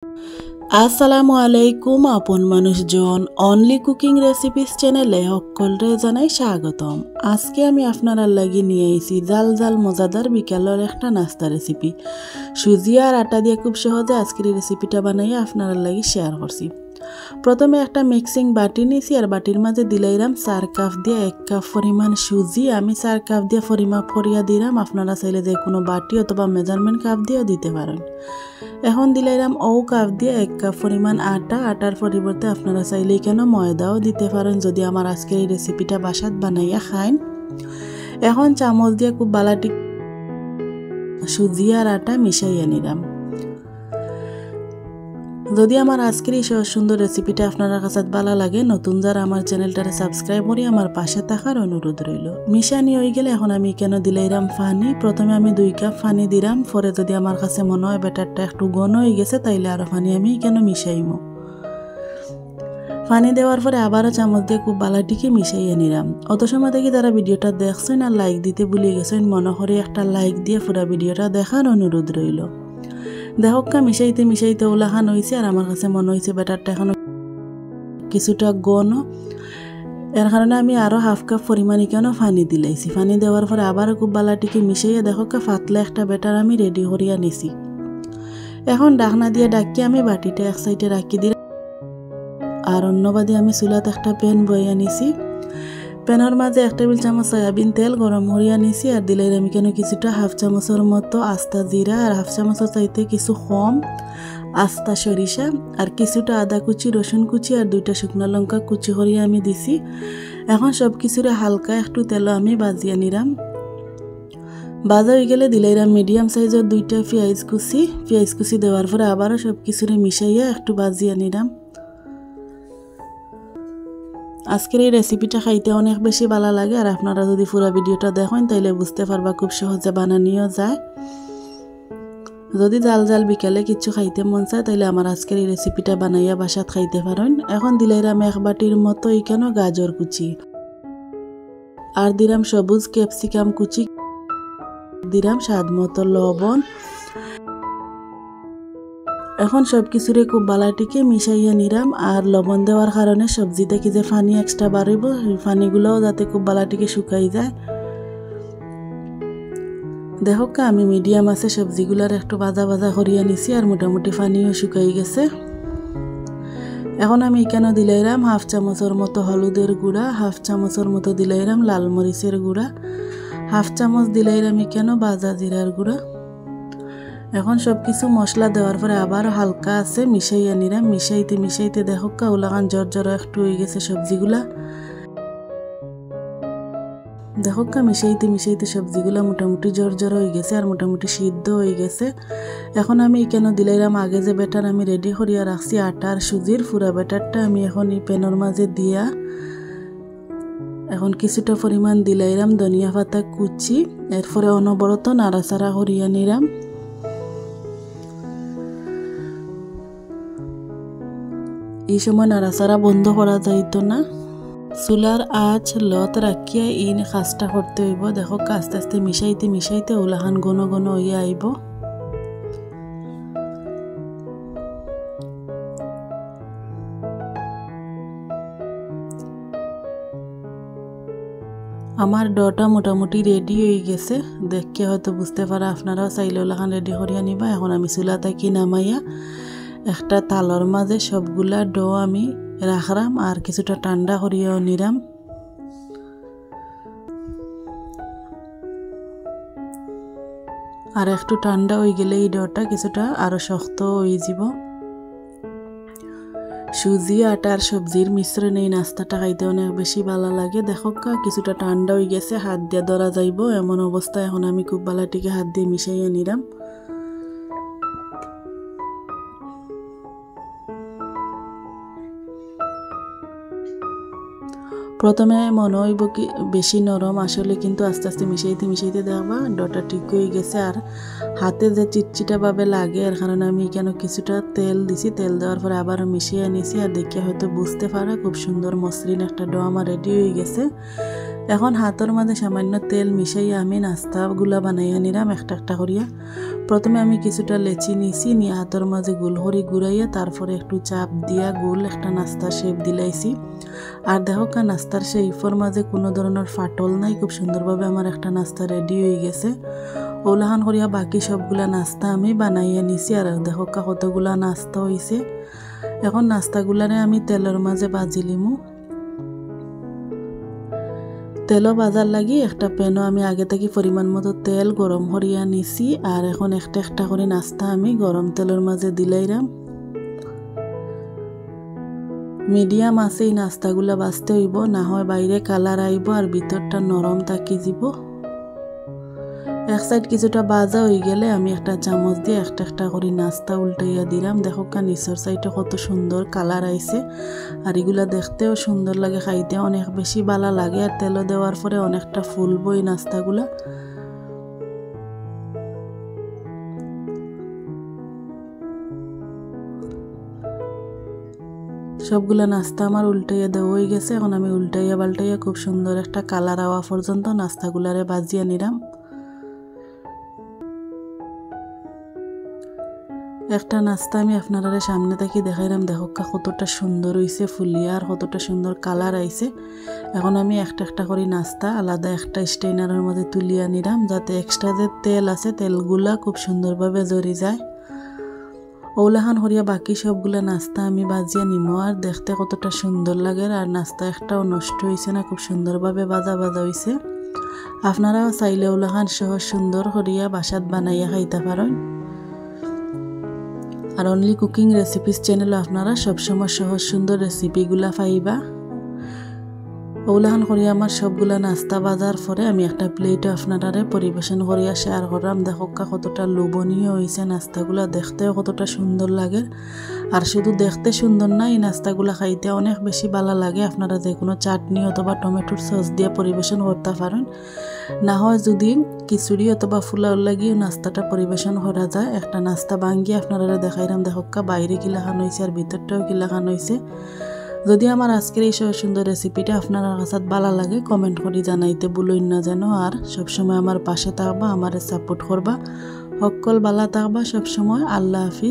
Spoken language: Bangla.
আসসালামু আলাইকুম আপন মানুষজন অনলি কুকিং রেসিপিস চ্যানেলে সকলরে জানাই স্বাগতম। আজকে আমি আপনারা লাগি নিয়ে আইছি জাল জাল মজাদার বিকালের একটা নাস্তা রেসিপি। সুজি আর আটা দিয়ে খুব সহজে আজকের এই রেসিপিটা বানাইয়া আপনারা লাগি শেয়ার করছি। প্রথমে একটা মিক্সিং বাটি নিয়েছি আর বাটির মাঝে দিলাইরাম 4 কাপ দিয়ে 1 কাপ পরিমাণ সুজি। আমি 4 কাপ দিয়ে পরিমাপ করিয়া দিলাম, আপনারা চাইলে যে কোনো বাটি অথবা মেজারমেন্ট কাপ দিয়েও দিতে পারেন। এখন দিলাইরাম ও কাপ দিয়ে 1 কাপ পরিমাণ আটা। আটার পরিবর্তে আপনারা চাইলে কেন ময়দাও দিতে পারেন যদি আমার আজকের এই রেসিপিটা বাসাত বানাইয়া খাইন। এখন চামচ দিয়ে খুব বালাটি সুজি আর আটা মিশাইয়া নিলাম। যদি আমার আজকের এই সুন্দর রেসিপিটা আপনার কাছে ভালো লাগে, নতুন যারা আমার চ্যানেলটারে সাবস্ক্রাইব করে আমার পাশে থাকার অনুরোধ রইল। মিশানি হয়ে গেলে এখন আমি কেন দিলাইরাম পানি। প্রথমে আমি 2 কাপ পানি দিলাম, পরে যদি আমার কাছে মনে হয় ব্যাটারটা একটু ঘন হয়ে গেছে তাইলে আরও পানি আমি কেন মিশাইমো। পানি দেওয়ার পরে আবারও চামচ দিয়ে খুব বালাটিকে মিশাইয়া নিলাম। অত সময় থেকে যারা ভিডিওটা দেখছেন আর লাইক দিতে ভুলে গেছেন, মনে করে একটা লাইক দিয়ে পুরো ভিডিওটা দেখার অনুরোধ রইল। দেখকা মিশাইতে মিশাইতে ওলাখান হয়েছে আর আমার কাছে মনে হয়েছে ব্যাটারটা এখন কিছুটা ঘন। এর কারণে আমি আরও হাফ কাপ পরিমাণে কেন পানি দিলাইছি। পানি দেওয়ার পরে আবারও খুব বালাটিকে মিশাইয়া দেখকা পাতলা একটা ব্যাটার আমি রেডি করিয়া নিছি। এখন ডাকনা দিয়ে ডাকিয়ে আমি বাটিটা এক সাইডে রাখি দিলাম আর অন্যবাদে আমি চুলাতে একটা প্যান বইয়া নিছি। প্যানের মাঝে 1 টেবিল চামচ সয়াবিন তেল গরম করিয়া নিছি আর দিলাই আমি কেন কিছুটা হাফ চামচের মতো আস্তা জিরা আর হাফ চামচের চাইতে কিছু কম আস্তা সরিষা আর কিছুটা আদা কুচি, রসুন কুচি আর 2টা শুকনো লঙ্কা কুচি করিয়া আমি দিছি। এখন সব কিছুরে হালকা একটু তেল আমি ভাজিয়া নিলাম। ভাজা হয়ে গেলে দিলাইরাম মিডিয়াম সাইজের 2টা পেঁয়াজ কুচি দেওয়ার পরে আবারও সব কিছুরে মিশাইয়া একটু ভাজিয়া নিলাম। আজকের এই রেসিপিটা খাইতে অনেক বেশি ভালো লাগে আর আপনারা যদি পুরো ভিডিওটা দেখেন তাইলে বুঝতে পারবা খুব সহজে বানানিও যায়। যদি জাল জাল বিকালে কিছু খাইতে মন চায় তাইলে আমার আজকের এই রেসিপিটা বানাইয়া বাসাত খাইতে পারেন। এখন দিলাইরাম 1 বাটির মতো কেন গাজর কুচি আর দিলাম সবুজ ক্যাপসিকাম কুচি, দিলাম স্বাদ মতো লবণ। এখন সব কিছুরে খুব বালাটিকে মিশাইয়া নিলাম আর লবণ দেওয়ার কারণে সবজি থেকে যে পানি এক্সট্রা বাড়িব সেই পানিগুলোও যাতে খুব বালাটিকে শুকাই যায়। দেখকা আমি মিডিয়াম আছে সবজিগুলার একটু ভাজা ভাজা করিয়া নিছি আর মোটামুটি পানিও শুকাই গেছে। এখন আমি কেন দিলাইরাম হাফ চামচের মতো হলুদের গুঁড়া, হাফ চামচের মতো দিলাইরাম লাল মরিচের গুঁড়া, হাফ চামচ দিলাইরাম কেন ভাজা জিরার গুঁড়া। এখন সব কিছু মশলা দেওয়ার পরে আবার হালকা আছে মিশাইয়া নিলাম। মিশাইতে মিশাইতে দেখকা ওলাগান জর একটু হয়ে গেছে সবজিগুলা। দেখকা মিশাইতে মিশাইতে সবজিগুলা মোটামুটি জর হয়ে গেছে আর মোটামুটি সিদ্ধ হয়ে গেছে। এখন আমি কেন দিলাইরাম আগে যে ব্যাটার আমি রেডি করিয়া রাখছি আটার সুজির পুরা ব্যাটারটা আমি এখন এই প্যানের মাঝে দিয়া এখন কিছুটা পরিমাণ দিলাইরাম ধনিয়া পাতা কুচি। এরপরে অনবরত নাড়াচাড়া করিয়া নিলাম। এই সময় নাড়াচাড়া বন্ধ করা যাইতো না, চুলার আঁচ লত রাখিয়া এই কাজটা করতে হইব। দেখো আস্তে আস্তে মিশাইতে মিশাইতে ওলাহান ঘন ঘন হইয়া আইব। আমার ডটা মোটামুটি রেডি হয়ে গেছে, দেখে হয়তো বুঝতে পারা আপনারাও চাইলে ওলাহান রেডি করিয়া নিবা। এখন আমি চুলা থাকি নামাইয়া একটা তালর মাঝে সবগুলা ডো আমি রাখলাম আর কিছুটা ঠান্ডা করিয়াও নিলাম। আর একটু ঠান্ডা হয়ে গেলে এই ডোটা কিছুটা আরো শক্ত হয়ে যাব। সুজি আটার সবজির মিশ্রণে এই নাস্তাটা খাইতে অনেক বেশি ভালো লাগে। দেখকা কিছুটা ঠান্ডা হয়ে গেছে, হাত দিয়ে ধরা যাইব এমন অবস্থায় এখন আমি খুব বালাটিকে হাত দিয়ে মিশাইয়া নিলাম। প্রথমে মনে হইব কি বেশি নরম, আসলে কিন্তু আস্তে আস্তে মিশাইতে মিশাইতে দেখবা ডটা ঠিক হয়ে গেছে। আর হাতে যে চিটচিটা ভাবে লাগে এর কারণে আমি কেন কিছুটা তেল দিছি। তেল দেওয়ার পরে আবারও মিশিয়ে নিছি আর দেখে হয়তো বুঝতে পারা খুব সুন্দর মসৃণ একটা ডো আমার রেডি হয়ে গেছে। এখন হাতের মাঝে সামান্য তেল মিশাইয়া আমি নাস্তাগুলা বানাইয়া নিলাম একটা একটা করিয়া। প্রথমে আমি কিছুটা লেচি নিছি, নিয়ে হাতের মাঝে গোল হরি ঘুরাইয়া তারপরে একটু চাপ দিয়া গোল একটা নাস্তার শেপ দিলাইছি। আর দেখো নাস্তার শেপের মাঝে কোনো ধরনের ফাটল নাই, খুব সুন্দরভাবে আমার একটা নাস্তা রেডি হয়ে গেছে। ওলাহান করিয়া বাকি সবগুলা নাস্তা আমি বানাইয়া নিছি। আর দেখো কতগুলা নাস্তা হয়েছে। এখন নাস্তাগুলারে আমি তেলের মাঝে বাজি লিমু। তেলও বাজার লাগি একটা প্যানও আমি আগে থেকে পরিমাণ মতো তেল গরম করিয়া নিছি। আর এখন একটা একটা করে নাস্তা আমি গরম তেলের মাঝে দিলাইরাম। মিডিয়াম আছে এই নাস্তাগুলা বাজতে হইব, না হয় বাইরে কালার আইব আর ভিতরটা নরম থাকি যাব। এক সাইড কিছুটা বাজা হয়ে গেলে আমি একটা চামচ দিয়ে একটা একটা করে নাস্তা উল্টাইয়া দিলাম। দেখো নিচের সাইডে কত সুন্দর কালার আইছে। আর এগুলা দেখতেও সুন্দর লাগে, খাইতে অনেক বেশি ভালো লাগে। আর তেল দেওয়ার পরে অনেকটা ফুলবো এই নাস্তাগুলা। সবগুলা নাস্তা আমার উল্টাইয়া দেওয়া হয়ে গেছে। এখন আমি উল্টাইয়া পাল্টাইয়া খুব সুন্দর একটা কালার আওয়া পর্যন্ত নাস্তাগুলারে বাজিয়া নিলাম। একটা নাস্তা আমি আপনারা সামনে থেকে দেখাইলাম। দেখো কতটা সুন্দর হয়েছে ফুলিয়া, আর কতটা সুন্দর কালার আইছে। এখন আমি একটা একটা করে নাস্তা আলাদা একটা স্টেইনারের মধ্যে তুলিয়া নিলাম, যাতে এক্সট্রা যে তেল আছে তেলগুলা খুব সুন্দরভাবে জড়ি যায়। ওলাহান করিয়া বাকি সবগুলা নাস্তা আমি বাজিয়া নিমো। আর দেখতে কতটা সুন্দর লাগে। আর নাস্তা একটাও নষ্ট হয়েছে না, খুব সুন্দরভাবে বাজা বাজা হয়েছে। আপনারাও চাইলে ওলাহান সহজ সুন্দর করিয়া বাসাত বানাইয়া খাইতে পারেন। আর অনলি কুকিং রেসিপিস চ্যানেলে আপনারা সবসময় সহজ সুন্দর রেসিপিগুলা পাইবা। ওলাহান করিয়া আমার সবগুলা নাস্তা বাজার পরে আমি একটা প্লেটে আপনারা পরিবেশন করিয়া শেয়ার করলাম। দেখো কতটা লোভনীয় হয়েছে নাস্তাগুলা, দেখতেও কতটা সুন্দর লাগে। আর শুধু দেখতে সুন্দর না, এই নাস্তাগুলা খাইতে অনেক বেশি ভালো লাগে। আপনারা যে কোনো চাটনি অথবা টমেটোর সস দিয়ে পরিবেশন করতে পারেন, না হয় যদি খিচুড়ি অথবা ফুলাও লাগিয়ে নাস্তাটা পরিবেশন করা যায়। একটা নাস্তা ভাঙ্গিয়ে আপনারা দেখাইলাম। দেখো বাইরে কিলা খান হয়েছে আর ভিতরটাও কিলা খান হয়েছে। যদি আমার আজকের এই সুন্দর রেসিপিটা আপনার কাছে ভালো লাগে কমেন্ট করে জানাইতে ভুলুন না যেন। আর সবসময় আমার পাশে থাকবা, আমার সাপোর্ট করবা। সকল ভালো থাকবা সবসময়। আল্লাহ হাফিজ।